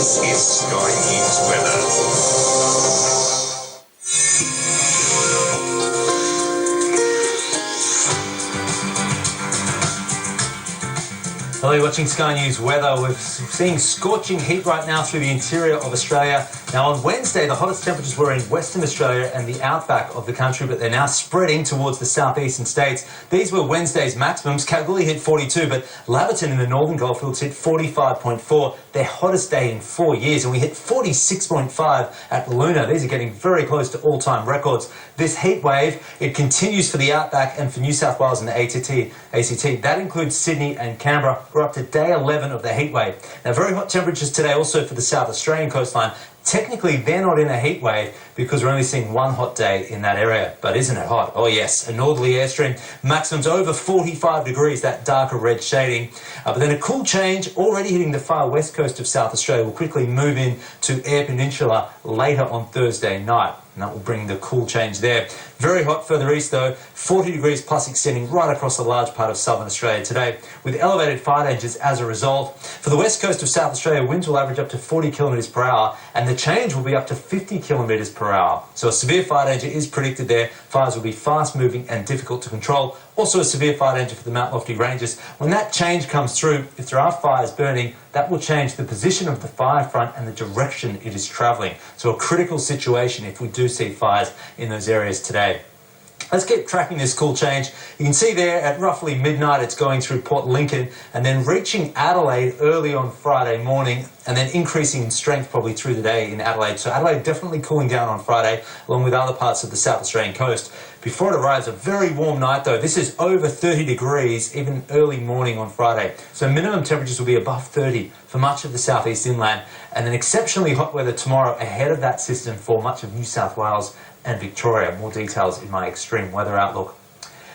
This is Sky News weather. Hello, you're watching Sky News weather. We're seeing scorching heat right now through the interior of Australia. Now on Wednesday, the hottest temperatures were in Western Australia and the outback of the country, but they're now spreading towards the southeastern states. These were Wednesday's maximums. Kalgoorlie hit 42, but Laverton in the northern Goldfields hit 45.4, their hottest day in 4 years, and we hit 46.5 at Luna. These are getting very close to all-time records. This heat wave, it continues for the outback and for New South Wales and the ACT. That includes Sydney and Canberra. We're up to day 11 of the heat wave. Now, very hot temperatures today also for the South Australian coastline. Technically, they're not in a heat wave because we're only seeing one hot day in that area. But isn't it hot? Oh, yes. A northerly airstream. Maximums over 45 degrees, that darker red shading. But then a cool change already hitting the far west coast of South Australia will quickly move in to Eyre Peninsula later on Thursday night. And that will bring the cool change there. Very hot further east, though. 40 degrees plus extending right across a large part of southern Australia today, with elevated fire dangers as a result. For the west coast of South Australia, winds will average up to 40 kilometres per hour, and the change will be up to 50 kilometres per hour. So a severe fire danger is predicted there. Fires will be fast-moving and difficult to control. Also a severe fire danger for the Mount Lofty Ranges. When that change comes through, if there are fires burning, that will change the position of the fire front and the direction it is travelling. So a critical situation if we do see fires in those areas today. Let's keep tracking this cool change. You can see there at roughly midnight it's going through Port Lincoln and then reaching Adelaide early on Friday morning and then increasing in strength probably through the day in Adelaide. So Adelaide definitely cooling down on Friday along with other parts of the South Australian coast. Before it arrives, a very warm night though. This is over 30 degrees even early morning on Friday. So minimum temperatures will be above 30 for much of the southeast inland and then exceptionally hot weather tomorrow ahead of that system for much of New South Wales and Victoria. More details in my extreme weather outlook.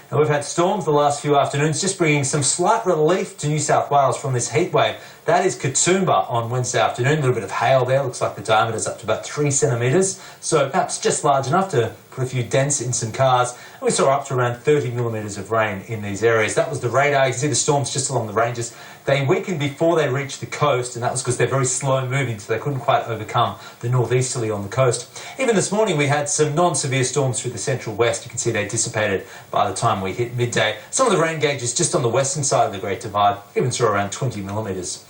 Now, we've had storms the last few afternoons, just bringing some slight relief to New South Wales from this heat wave. That is Katoomba on Wednesday afternoon. A little bit of hail there. Looks like the diameter is up to about 3 centimetres. So perhaps just large enough to put a few dents in some cars. And we saw up to around 30 millimetres of rain in these areas. That was the radar. You can see the storms just along the ranges. They weakened before they reached the coast, and that was because they're very slow moving, so they couldn't quite overcome the northeasterly on the coast. Even this morning, we had some non-severe storms through the central west. You can see they dissipated by the time we hit midday. Some of the rain gauges just on the western side of the Great Divide even saw around 20 millimetres.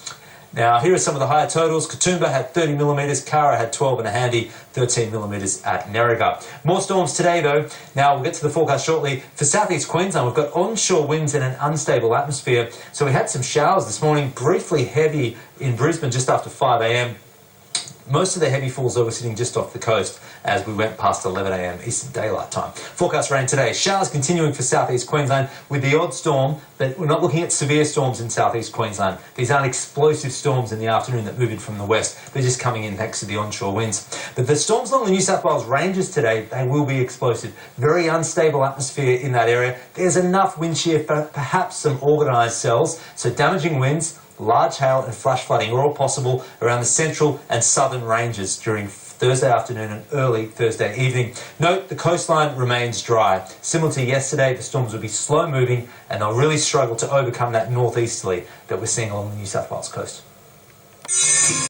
Now, here are some of the higher totals. Katoomba had 30 millimetres, Kara had 12 and a handy, 13 millimetres at Nerriga. More storms today, though. Now, we'll get to the forecast shortly. For southeast Queensland, we've got onshore winds and an unstable atmosphere. So we had some showers this morning, briefly heavy in Brisbane just after 5 a.m. Most of the heavy falls though were sitting just off the coast as we went past 11 a.m. Eastern Daylight Time. Forecast rain today. Showers continuing for southeast Queensland with the odd storm, but we're not looking at severe storms in southeast Queensland. These aren't explosive storms in the afternoon that move in from the west. They're just coming in thanks to the onshore winds. But the storms along the New South Wales ranges today, they will be explosive. Very unstable atmosphere in that area. There's enough wind shear for perhaps some organised cells, so damaging winds, large hail and flash flooding are all possible around the central and southern ranges during Thursday afternoon and early Thursday evening. Note, the coastline remains dry. Similar to yesterday, the storms will be slow moving and they'll really struggle to overcome that northeasterly that we're seeing along the New South Wales coast.